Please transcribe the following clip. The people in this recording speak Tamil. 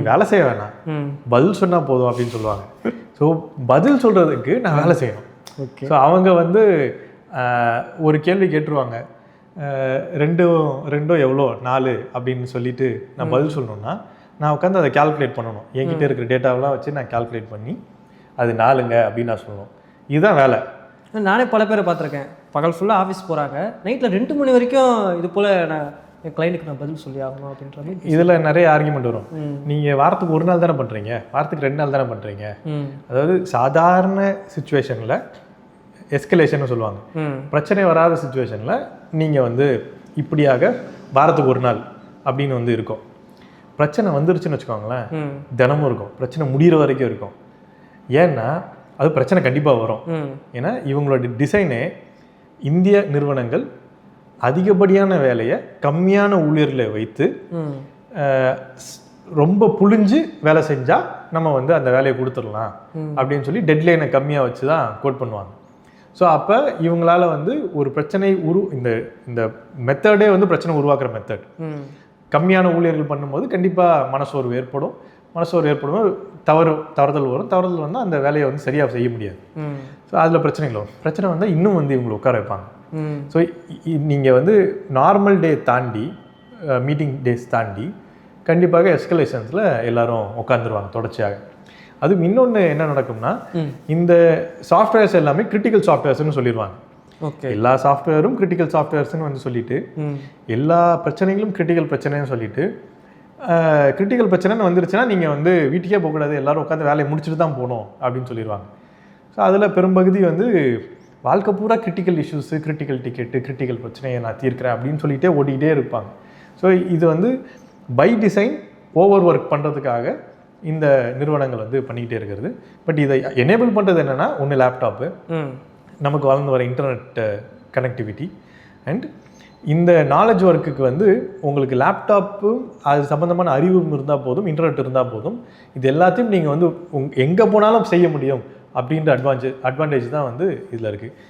வேலை செய்ய வேணாம், பதில் சொன்னால் போதும் அப்படின்னு சொல்லுவாங்க. ஸோ பதில் சொல்கிறதுக்கு நான் வேலை செய்யணும். ஓகே. ஸோ அவங்க வந்து ஒரு கேள்வி கேட்டுருவாங்க, ரெண்டோ எவ்வளோ 4 அப்படின்னு சொல்லிட்டு நான் பதில் சொல்லணும்னா நான் உட்காந்து அதை கால்குலேட் பண்ணணும். என்கிட்ட இருக்கிற டேட்டாவெலாம் வச்சு நான் கால்குலேட் பண்ணி அது 4ங்க அப்படின்னு நான் சொல்லணும். இதுதான் வேலை. நானே பல பேரை பார்த்துருக்கேன், பகல் ஃபுல்லாக ஆஃபீஸ் போகிறாங்க, நைட்டில் 2 மணி வரைக்கும் இது போல் நான் என் கிளைண்ட்டுக்கு நான் பதில் சொல்லி ஆகணும் அப்படின்ற மாதிரி. இதில் நிறைய ஆர்குமெண்ட் வரும். நீங்கள் வாரத்துக்கு 1 நாள் தானே பண்ணுறீங்க, வாரத்துக்கு 2 நாள் தானே பண்ணுறீங்க. அதாவது சாதாரண சுச்சுவேஷனில் எஸ்கலேஷன் சொல்லுவாங்க, பிரச்சனை வராத சுச்சுவேஷனில் நீங்கள் வந்து இப்படியாக வாரத்துக்கு 1 நாள் அப்படின்னு வந்து இருக்கும். பிரச்சனை வந்துருச்சுன்னு வச்சுக்கோங்களேன், தினமும் இருக்கும், பிரச்சனை முடிகிற வரைக்கும் இருக்கும். ஏன்னா அது பிரச்சனை கண்டிப்பாக வரும். ஏன்னா இவங்களோட டிசைனே இந்திய நிறுவனங்கள் அதிகப்படியான வேலையை கம்மியான ஊழியர்களை வைத்து ரொம்ப புழிஞ்சு வேலை செஞ்சால் நம்ம வந்து அந்த வேலையை கொடுத்துடலாம் அப்படின்னு சொல்லி டெட்லைனை கம்மியாக வச்சு தான் கோட் பண்ணுவாங்க. ஸோ அப்போ இவங்களால வந்து ஒரு பிரச்சனை இந்த மெத்தடே வந்து பிரச்சனை உருவாக்குற மெத்தட். கம்மியான ஊழியர்கள் பண்ணும்போது கண்டிப்பாக மனசோர்வு ஏற்படும். மனசோர்வு ஏற்படும், தவறுதல் வரும். தவறுதல் வந்தால் அந்த வேலையை வந்து சரியாக செய்ய முடியாது. ஸோ அதில் பிரச்சனைகள் வரும். பிரச்சனை வந்தால் இன்னும் வந்து இவங்களை உட்கார வைப்பாங்க. ஸோ நீங்கள் வந்து நார்மல் டே தாண்டி, மீட்டிங் டேஸ் தாண்டி கண்டிப்பாக எஸ்கலேஷன்ஸில் எல்லாரும் உட்காந்துருவாங்க தொடர்ச்சியாக. அதுவும் இன்னொன்று என்ன நடக்கும்னா, இந்த சாஃப்ட்வேர்ஸ் எல்லாமே கிரிட்டிக்கல் சாஃப்ட்வேர்ஸ்னு சொல்லிடுவாங்க. ஓகே. எல்லா சாஃப்ட்வேரும் கிரிட்டிக்கல் சாஃப்ட்வேர்ஸ்னு வந்து சொல்லிட்டு, எல்லா பிரச்சனைகளும் கிரிட்டிக்கல் பிரச்சனைன்னு சொல்லிட்டு, கிரிட்டிக்கல் பிரச்சனைன்னு வந்துருச்சுன்னா நீங்கள் வந்து வீட்டுக்கே போகக்கூடாது, எல்லோரும் உட்காந்து வேலையை முடிச்சுட்டு தான் போகணும் அப்படின்னு சொல்லிடுவாங்க. ஸோ அதில் பெரும்பகுதி வந்து வாழ்க்கை பூரா critical issues, critical ticket, critical பிரச்சனையை நான் தீர்க்கிறேன் அப்படின்னு சொல்லிகிட்டே ஓடிக்கிட்டே இருப்பாங்க. ஸோ இது வந்து பை டிசைன் ஓவர் ஒர்க் பண்ணுறதுக்காக இந்த நிறுவனங்கள் வந்து பண்ணிக்கிட்டே இருக்கிறது. பட் இதை எனேபிள் பண்ணுறது என்னென்னா, ஒன்று லேப்டாப்பு, நமக்கு வளர்ந்து வர இன்டர்நெட் கனெக்டிவிட்டி, அண்ட் இந்த நாலேஜ் ஒர்க்குக்கு வந்து உங்களுக்கு லேப்டாப்பும் அது சம்மந்தமான அறிவும் இருந்தால் போதும், இன்டர்நெட் இருந்தால் போதும். இது எல்லாத்தையும் நீங்கள் வந்து எங்கே போனாலும் செய்ய முடியும் அப்படின்ற அட்வான்டேஜ் தான் வந்து இதில் இருக்குது.